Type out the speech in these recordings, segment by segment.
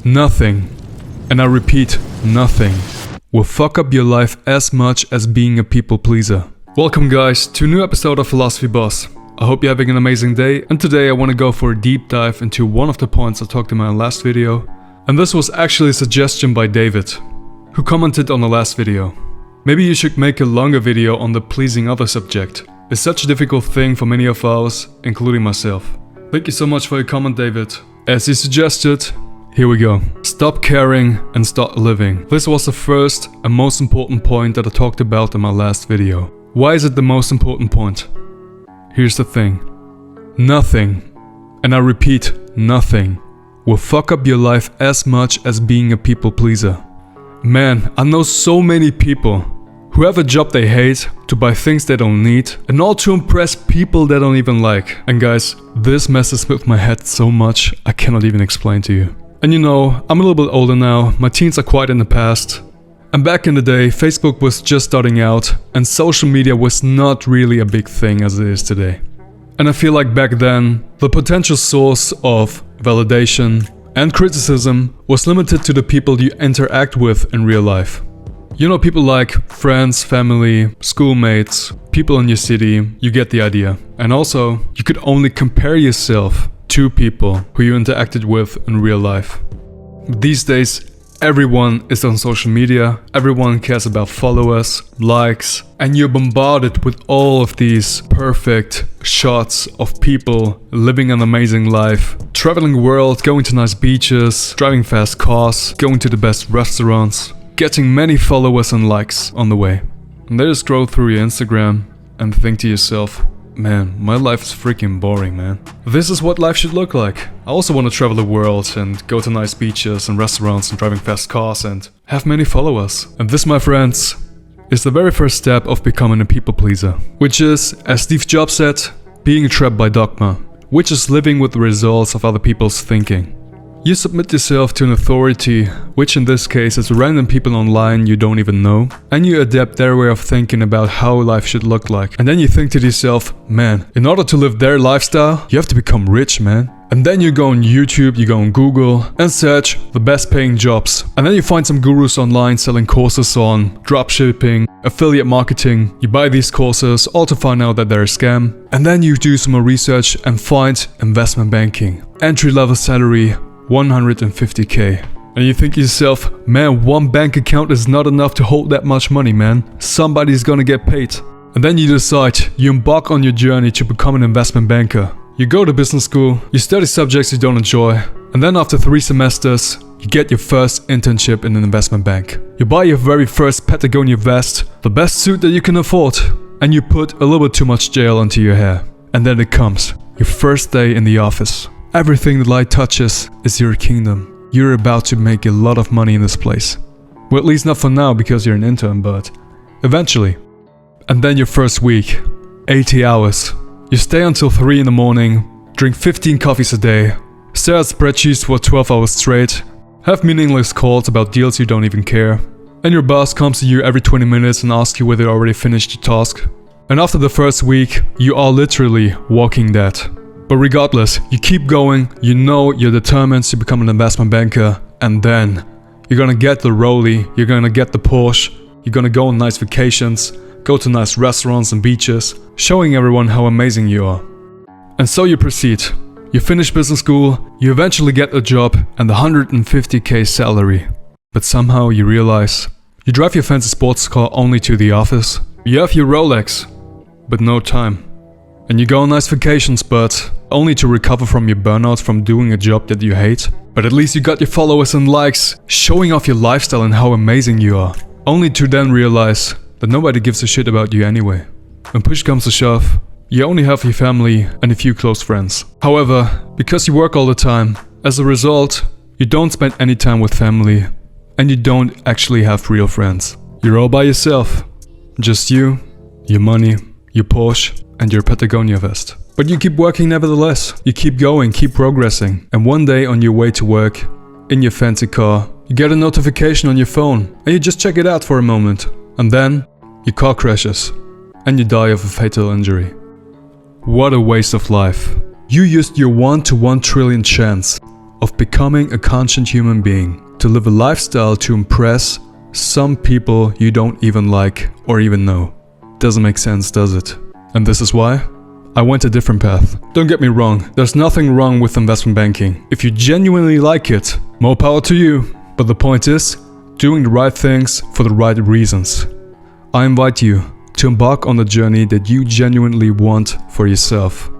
Nothing, and I repeat, nothing, will fuck up your life as much as being a people pleaser. Welcome guys to a new episode of Philosophy Boss. I hope you're having an amazing day, and today I want to go for a deep dive into one of the points I talked in my last video. And this was actually a suggestion by David, who commented on the last video. Maybe you should make a longer video on the pleasing other subject. It's such a difficult thing for many of us, including myself. Thank you so much for your comment, David. As you suggested, here we go. Stop caring and start living. This was the first and most important point that I talked about in my last video. Why is it the most important point? Here's the thing. Nothing, and I repeat, nothing, will fuck up your life as much as being a people pleaser. Man, I know so many people who have a job they hate, to buy things they don't need, and all to impress people they don't even like. And guys, this messes with my head so much, I cannot even explain to you. And you know, I'm a little bit older now, my teens are quite in the past. And back in the day, Facebook was just starting out, and social media was not really a big thing as it is today. And I feel like back then, the potential source of validation and criticism was limited to the people you interact with in real life. You know, people like friends, family, schoolmates, people in your city, you get the idea. And also, you could only compare yourself to people who you interacted with in real life. These days, everyone is on social media, everyone cares about followers, likes, and you're bombarded with all of these perfect shots of people living an amazing life, traveling the world, going to nice beaches, driving fast cars, going to the best restaurants, getting many followers and likes on the way. And then you scroll through your Instagram and think to yourself, man, my life is freaking boring, man. This is what life should look like. I also want to travel the world and go to nice beaches and restaurants and driving fast cars and have many followers. And this, my friends, is the very first step of becoming a people pleaser. Which is, as Steve Jobs said, being trapped by dogma. Which is living with the results of other people's thinking. You submit yourself to an authority, which in this case is random people online you don't even know, and you adapt their way of thinking about how life should look like. And then you think to yourself, man, in order to live their lifestyle, you have to become rich, man. And then you go on YouTube, you go on Google, and search the best paying jobs. And then you find some gurus online selling courses on dropshipping, affiliate marketing. You buy these courses, all to find out that they're a scam. And then you do some more research and find investment banking. Entry-level salary, 150k. And you think to yourself, man, one bank account is not enough to hold that much money, man. Somebody's gonna get paid. And then you decide, you embark on your journey to become an investment banker. You go to business school, you study subjects you don't enjoy, and then after 3 semesters, you get your first internship in an investment bank. You buy your very first Patagonia vest, the best suit that you can afford, and you put a little bit too much gel into your hair. And then it comes, your first day in the office. Everything the light touches is your kingdom. You're about to make a lot of money in this place. Well, at least not for now because you're an intern, but eventually. And then your first week, 80 hours. You stay until 3 in the morning, drink 15 coffees a day, stare at spreadsheets for 12 hours straight, have meaningless calls about deals you don't even care, and your boss comes to you every 20 minutes and asks you whether you already finished your task. And after the first week, you are literally walking dead. But regardless, you keep going, you know you're determined to become an investment banker, and then you're gonna get the Rollie, you're gonna get the Porsche, you're gonna go on nice vacations, go to nice restaurants and beaches, showing everyone how amazing you are. And so you proceed. You finish business school, you eventually get a job and the 150k salary. But somehow you realize, you drive your fancy sports car only to the office, you have your Rolex, but no time. And you go on nice vacations, but only to recover from your burnout from doing a job that you hate. But at least you got your followers and likes, showing off your lifestyle and how amazing you are. Only to then realize that nobody gives a shit about you anyway. When push comes to shove, you only have your family and a few close friends. However, because you work all the time, as a result, you don't spend any time with family, and you don't actually have real friends. You're all by yourself. Just you, your money, your Porsche, and your Patagonia vest. But you keep working nevertheless. You keep going, keep progressing. And one day on your way to work, in your fancy car, you get a notification on your phone, and you just check it out for a moment. And then, your car crashes, and you die of a fatal injury. What a waste of life. You used your 1 to 1 trillion chance, of becoming a conscient human being, to live a lifestyle to impress some people you don't even like or even know. Doesn't make sense, does it? And this is why I went a different path. Don't get me wrong, there's nothing wrong with investment banking. If you genuinely like it, more power to you. But the point is, doing the right things for the right reasons. I invite you to embark on the journey that you genuinely want for yourself.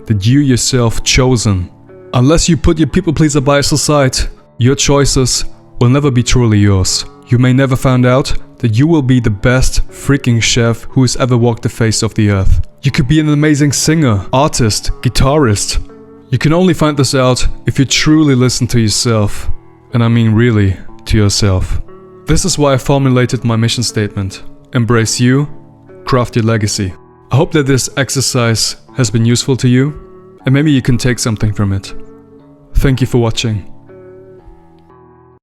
That you yourself chosen. Unless you put your people pleaser bias aside, your choices will never be truly yours. You may never find out that you will be the best freaking chef who has ever walked the face of the earth. You could be an amazing singer, artist, guitarist. You can only find this out if you truly listen to yourself. And I mean really, to yourself. This is why I formulated my mission statement. Embrace you, craft your legacy. I hope that this exercise has been useful to you, and maybe you can take something from it. Thank you for watching.